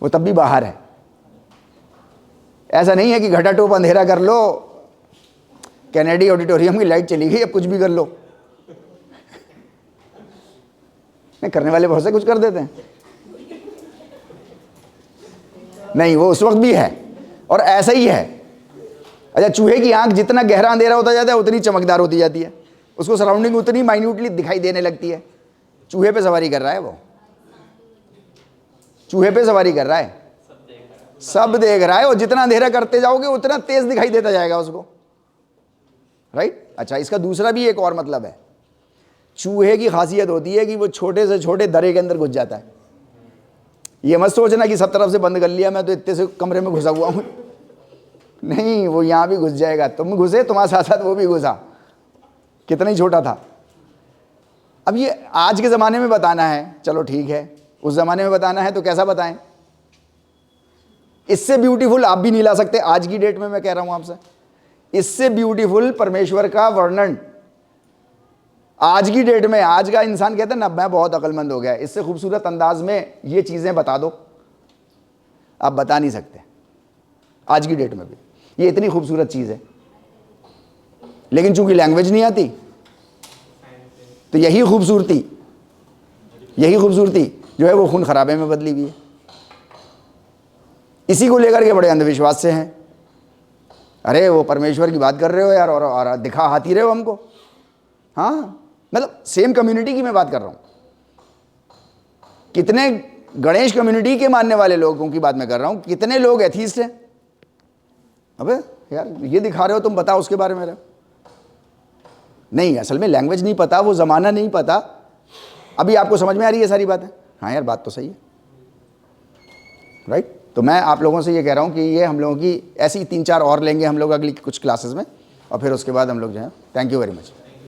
वो तब भी बाहर है। ऐसा नहीं है कि घटाटोप अंधेरा कर लो, कैनेडी ऑडिटोरियम की लाइट चली गई, अब कुछ भी कर लो। नहीं, करने वाले बहुत से कुछ कर देते हैं। नहीं, वो उस वक्त भी है और ऐसा ही है। अच्छा, चूहे की आंख जितना गहरा अंधेरा होता जाता है उतनी चमकदार होती जाती है, उसको सराउंडिंग उतनी माइन्यूटली दिखाई देने लगती है। चूहे पे सवारी कर रहा है वो, चूहे पे सवारी कर रहा है, सब देख रहा है, और जितना अंधेरा करते जाओगे उतना तेज दिखाई देता जाएगा उसको, राइट। अच्छा, इसका दूसरा भी एक और मतलब है। चूहे की खासियत होती है कि वो छोटे से छोटे दरे के अंदर घुस जाता है। ये मत सोचना कि सब तरफ से बंद कर लिया, मैं तो इतने से कमरे में घुसा हुआ हूं। नहीं, वो यहां भी घुस जाएगा, तुम घुसे, तुम्हारे साथ साथ वो भी घुसा, कितना ही छोटा था। अब ये आज के ज़माने में बताना है, चलो ठीक है, उस ज़माने में बताना है तो कैसा बताएं? इससे ब्यूटीफुल आप भी नहीं ला सकते आज की डेट में, मैं कह रहा हूं आपसे। इससे ब्यूटीफुल परमेश्वर का वर्णन आज की डेट में, आज का इंसान कहता है ना, मैं बहुत अक्लमंद हो गया, इससे खूबसूरत अंदाज में ये चीज़ें बता दो, आप बता नहीं सकते आज की डेट में भी। ये इतनी खूबसूरत चीज़ है, लेकिन चूंकि लैंग्वेज नहीं आती तो यही खूबसूरती जो है वो खून खराबे में बदली हुई है। इसी को लेकर के बड़े अंधविश्वास से हैं। अरे वो परमेश्वर की बात कर रहे हो यार, और दिखा हाथी रहे हो हमको। हाँ, मतलब सेम कम्युनिटी की मैं बात कर रहा हूं। कितने गणेश कम्युनिटी के मानने वाले लोगों की बात मैं कर रहा हूं, कितने लोग एथीस्ट हैं। अबे यार, ये दिखा रहे हो तुम, बताओ उसके बारे में। नहीं, असल में लैंग्वेज नहीं पता, वो ज़माना नहीं पता। अभी आपको समझ में आ रही है सारी बातें? हाँ यार, बात तो सही है, राइट। तो मैं आप लोगों से ये कह रहा हूँ कि ये हम लोगों की ऐसी 3-4 और लेंगे हम लोग अगली कुछ क्लासेस में, और फिर उसके बाद हम लोग जो है, थैंक यू वेरी मच।